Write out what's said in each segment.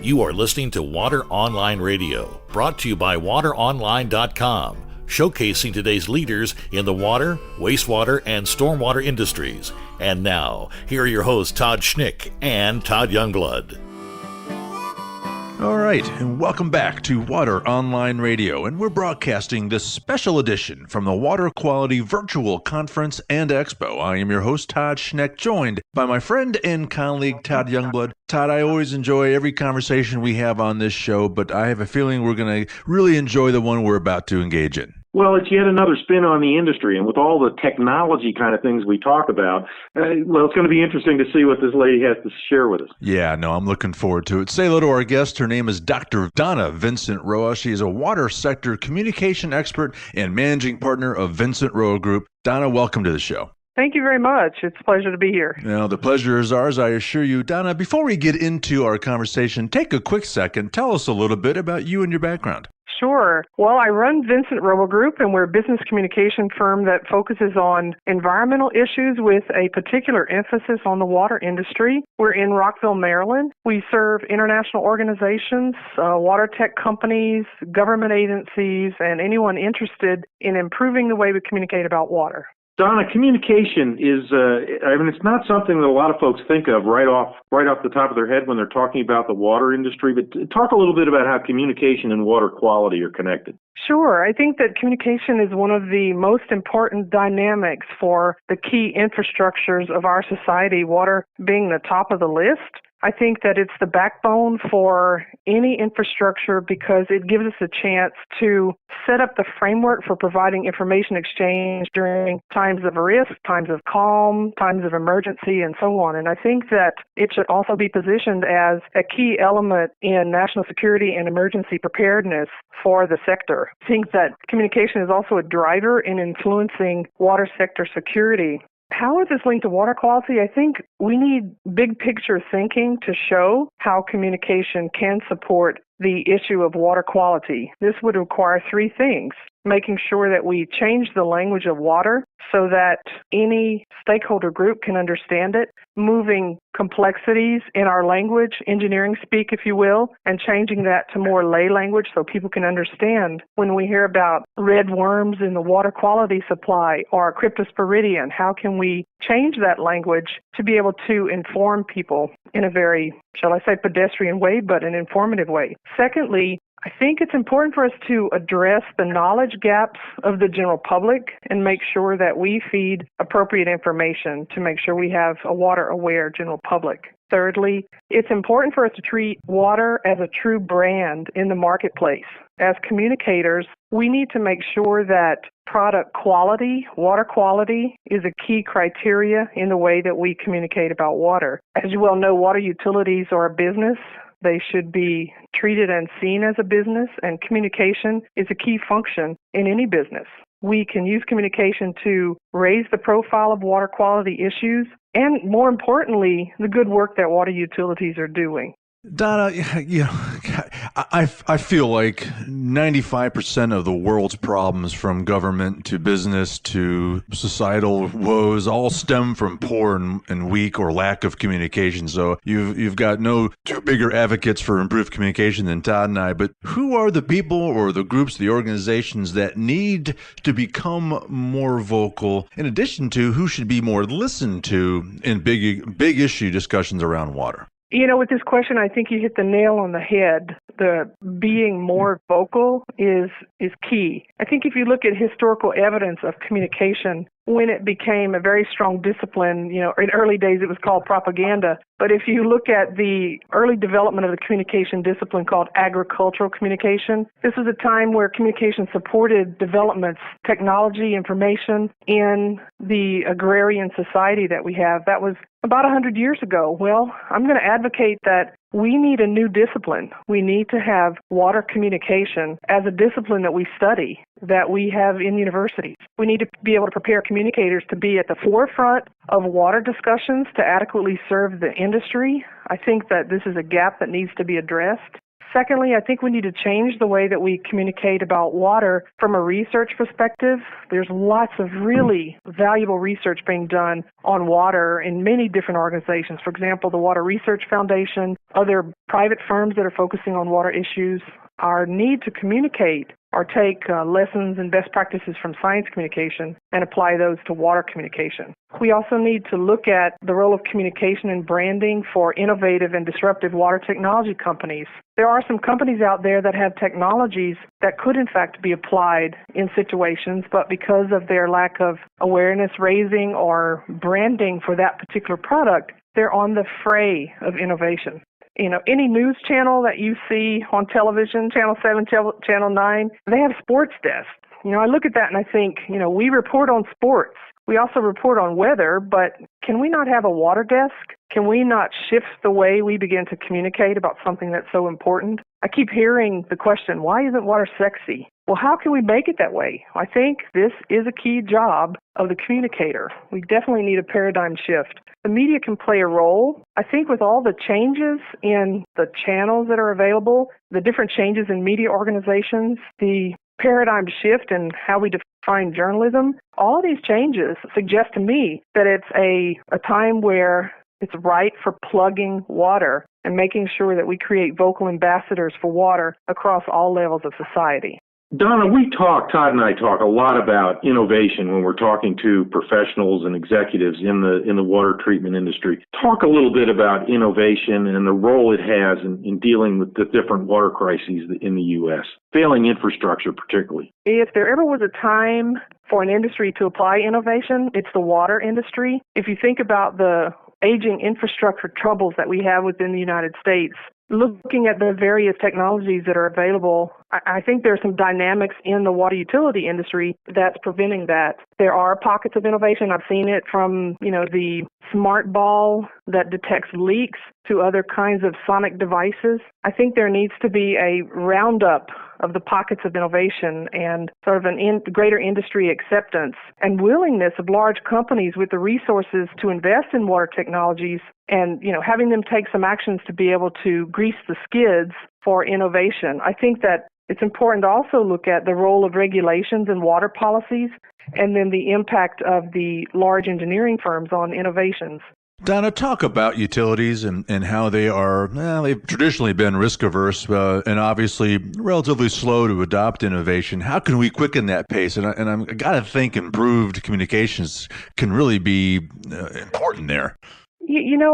You are listening to Water Online Radio, brought to you by wateronline.com, showcasing today's leaders in the water, wastewater, and stormwater industries. And now, here are your hosts, Todd Schnick and Todd Youngblood. All right, and welcome back to Water Online Radio, and we're broadcasting this special edition from the Water Quality Virtual Conference and Expo. I am your host, Todd Schneck, joined by my friend and colleague, Todd Youngblood. Todd, I always enjoy every conversation we have on this show, but I have a feeling we're going to really enjoy the one we're about to engage in. Well, it's yet another spin on the industry, and with all the technology kind of things we talk about, it's going to be interesting to see what this lady has to share with us. Yeah, no, I'm looking forward to it. Say hello to our guest. Her name is Dr. Donna Vincent Roa. She is a water sector communication expert and managing partner of Vincent Roa Group. Donna, welcome to the show. Thank you very much. It's a pleasure to be here. Now, the pleasure is ours, I assure you. Donna, before we get into our conversation, take a quick second. Tell us a little bit about you and your background. Sure. Well, I run Vincent Roa Group, and we're a business communication firm that focuses on environmental issues with a particular emphasis on the water industry. We're in Rockville, Maryland. We serve international organizations, water tech companies, government agencies, and anyone interested in improving the way we communicate about water. Donna, communication is, it's not something that a lot of folks think of right off the top of their head when they're talking about the water industry, but talk a little bit about how communication and water quality are connected. Sure. I think that communication is one of the most important dynamics for the key infrastructures of our society, water being the top of the list. I think that it's the backbone for any infrastructure because it gives us a chance to set up the framework for providing information exchange during times of risk, times of calm, times of emergency, and so on. And I think that it should also be positioned as a key element in national security and emergency preparedness for the sector. I think that communication is also a driver in influencing water sector security. How is this linked to water quality? I think we need big picture thinking to show how communication can support the issue of water quality. This would require three things: making sure that we change the language of water so that any stakeholder group can understand it, moving complexities in our language, engineering speak, if you will, and changing that to more lay language so people can understand. When we hear about red worms in the water quality supply or cryptosporidium, how can we change that language to be able to inform people in a very, shall I say, pedestrian way, but an informative way? Secondly, I think it's important for us to address the knowledge gaps of the general public and make sure that we feed appropriate information to make sure we have a water-aware general public. Thirdly, it's important for us to treat water as a true brand in the marketplace. As communicators, we need to make sure that product quality, water quality, is a key criteria in the way that we communicate about water. As you well know, water utilities are a business. They should be treated and seen as a business, and communication is a key function in any business. We can use communication to raise the profile of water quality issues and, more importantly, the good work that water utilities are doing. Donna, I feel like 95% of the world's problems, from government to business to societal woes, all stem from poor and weak or lack of communication. So you've got no two bigger advocates for improved communication than Todd and I. But who are the people or the groups, the organizations that need to become more vocal, in addition to who should be more listened to in big issue discussions around water? You know, with this question, I think you hit the nail on the head. The being more vocal is key. I think if you look at historical evidence of communication, when it became a very strong discipline, in early days it was called propaganda. But if you look at the early development of the communication discipline called agricultural communication, this was a time where communication supported developments, technology, information in the agrarian society that we have. That was about 100 years ago. Well, I'm going to advocate that we need a new discipline. We need to have water communication as a discipline that we study, that we have in universities. We need to be able to prepare communicators to be at the forefront of water discussions to adequately serve the industry. I think that this is a gap that needs to be addressed. Secondly, I think we need to change the way that we communicate about water from a research perspective. There's lots of really valuable research being done on water in many different organizations. For example, the Water Research Foundation, other private firms that are focusing on water issues. Our need to communicate or take lessons and best practices from science communication and apply those to water communication. We also need to look at the role of communication and branding for innovative and disruptive water technology companies. There are some companies out there that have technologies that could in fact be applied in situations, but because of their lack of awareness raising or branding for that particular product, they're on the fray of innovation. Any news channel that you see on television, Channel 7, Channel 9, they have sports desks. I look at that and I think, we report on sports. We also report on weather, but can we not have a water desk? Can we not shift the way we begin to communicate about something that's so important? I keep hearing the question, why isn't water sexy? Well, how can we make it that way? I think this is a key job of the communicator. We definitely need a paradigm shift. The media can play a role. I think with all the changes in the channels that are available, the different changes in media organizations, the paradigm shift in how we define journalism, all of these changes suggest to me that it's a time where it's right for plugging water and making sure that we create vocal ambassadors for water across all levels of society. Donna, Todd and I talk a lot about innovation when we're talking to professionals and executives in the water treatment industry. Talk a little bit about innovation and the role it has in dealing with the different water crises in the U.S., failing infrastructure particularly. If there ever was a time for an industry to apply innovation, it's the water industry. If you think about the aging infrastructure troubles that we have within the United States, looking at the various technologies that are available, I think there are some dynamics in the water utility industry that's preventing that. There are pockets of innovation. I've seen it from, the smart ball that detects leaks to other kinds of sonic devices. I think there needs to be a roundup of the pockets of innovation and sort of greater industry acceptance and willingness of large companies with the resources to invest in water technologies and, having them take some actions to be able to grease the skids for innovation. I think that it's important to also look at the role of regulations and water policies and then the impact of the large engineering firms on innovations. Donna, talk about utilities and how they've traditionally been risk averse and obviously relatively slow to adopt innovation. How can we quicken that pace? And I got to think improved communications can really be important there.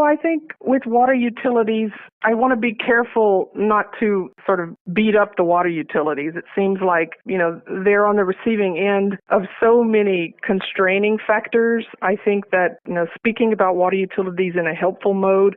I think with water utilities, I want to be careful not to sort of beat up the water utilities. It seems like, they're on the receiving end of so many constraining factors. I think that, speaking about water utilities in a helpful mode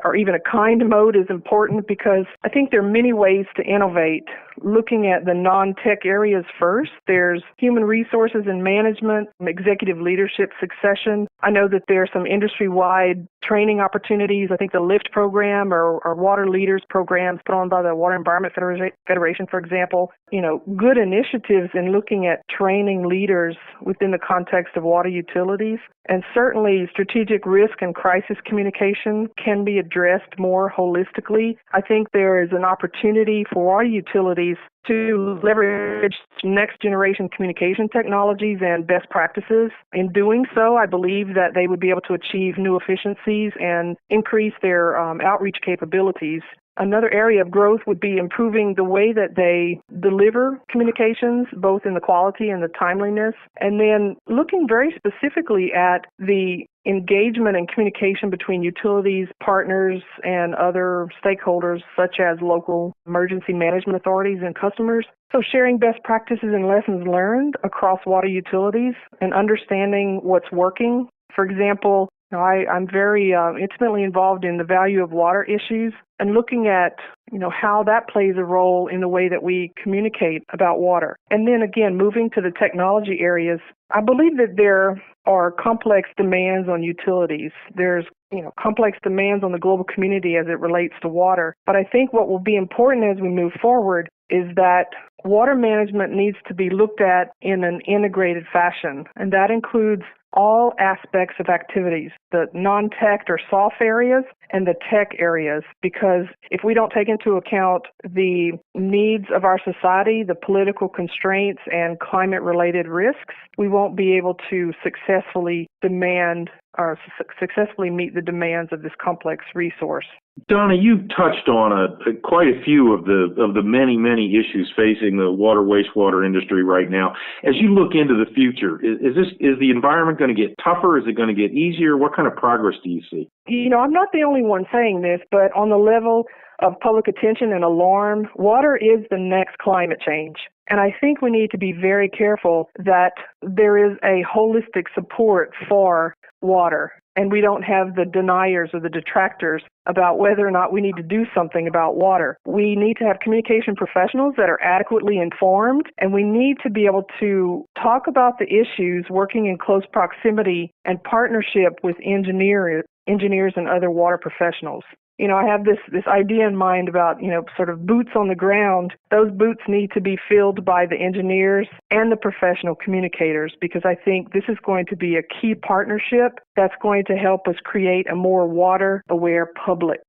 or even a kind mode is important because I think there are many ways to innovate. Looking at the non-tech areas first, there's human resources and management, executive leadership, succession. I know that there are some industry-wide training opportunities. I think the LIFT program or water leaders programs put on by the Water Environment Federation, for example, good initiatives in looking at training leaders within the context of water utilities. And certainly strategic risk and crisis communication can be addressed more holistically. I think there is an opportunity for water utilities to leverage next generation communication technologies and best practices. In doing so, I believe that they would be able to achieve new efficiencies and increase their outreach capabilities. Another area of growth would be improving the way that they deliver communications, both in the quality and the timeliness, and then looking very specifically at the engagement and communication between utilities, partners, and other stakeholders, such as local emergency management authorities and customers. So sharing best practices and lessons learned across water utilities and understanding what's working. For example, I'm very intimately involved in the value of water issues and looking at, how that plays a role in the way that we communicate about water. And then again, moving to the technology areas, I believe that there are complex demands on utilities. There's, complex demands on the global community as it relates to water. But I think what will be important as we move forward is that water management needs to be looked at in an integrated fashion. And that includes all aspects of activities, the non-tech or soft areas and the tech areas, because if we don't take into account the needs of our society, the political constraints and climate-related risks, we won't be able to successfully meet the demands of this complex resource. Donna, you've touched on quite a few of the many issues facing the water wastewater industry right now. As you look into the future, is the environment going to get tougher? Is it going to get easier? What kind of progress do you see? I'm not the only one saying this, but on the level of public attention and alarm, water is the next climate change. And I think we need to be very careful that there is a holistic support for water, and we don't have the deniers or the detractors about whether or not we need to do something about water. We need to have communication professionals that are adequately informed, and we need to be able to talk about the issues working in close proximity and partnership with engineers and other water professionals. I have this idea in mind about, sort of boots on the ground. Those boots need to be filled by the engineers and the professional communicators, because I think this is going to be a key partnership that's going to help us create a more water-aware public.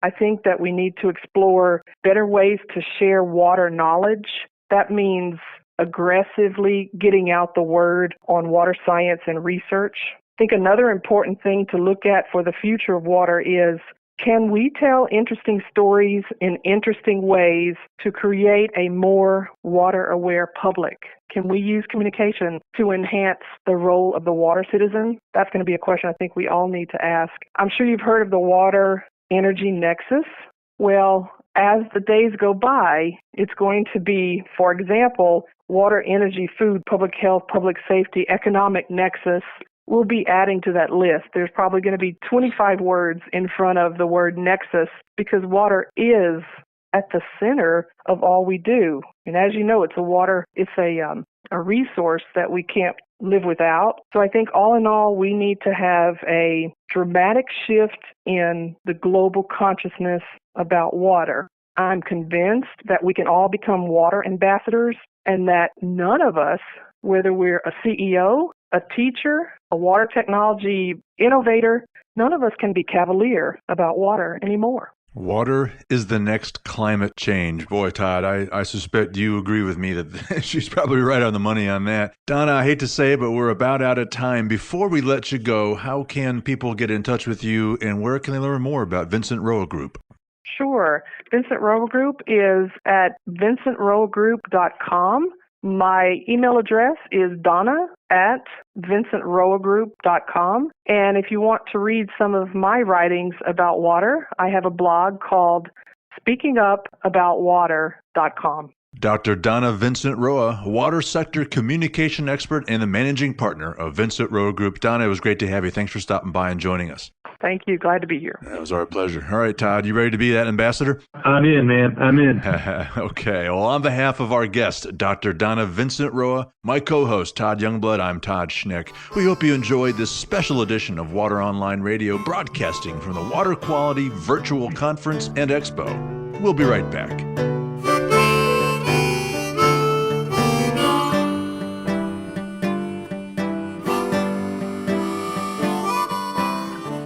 I think that we need to explore better ways to share water knowledge. That means aggressively getting out the word on water science and research. I think another important thing to look at for the future of water is, can we tell interesting stories in interesting ways to create a more water-aware public? Can we use communication to enhance the role of the water citizen? That's going to be a question I think we all need to ask. I'm sure you've heard of the water energy nexus. Well, as the days go by, it's going to be, for example, water, energy, food, public health, public safety, economic nexus. We'll be adding to that list. There's probably going to be 25 words in front of the word nexus, because water is at the center of all we do. And as you know, it's a resource that we can't live without. So I think all in all, we need to have a dramatic shift in the global consciousness about water. I'm convinced that we can all become water ambassadors, and that none of us, whether we're a CEO, a teacher, a water technology innovator, none of us can be cavalier about water anymore. Water is the next climate change. Boy, Todd, I suspect you agree with me that she's probably right on the money on that. Donna, I hate to say it, but we're about out of time. Before we let you go, how can people get in touch with you, and where can they learn more about Vincent Roa Group? Sure. Vincent Roa Group is at vincentroagroup.com. My email address is donna@vincentroagroup.com. And if you want to read some of my writings about water, I have a blog called speakingupaboutwater.com. Dr. Donna Vincent Roa, water sector communication expert and the managing partner of Vincent Roa Group. Donna, it was great to have you. Thanks for stopping by and joining us. Thank you. Glad to be here. That was our pleasure. All right, Todd, you ready to be that ambassador? I'm in, man. I'm in. Okay. Well, on behalf of our guest, Dr. Donna Vincent Roa, my co-host, Todd Youngblood, I'm Todd Schneck. We hope you enjoyed this special edition of Water Online Radio, broadcasting from the Water Quality Virtual Conference and Expo. We'll be right back.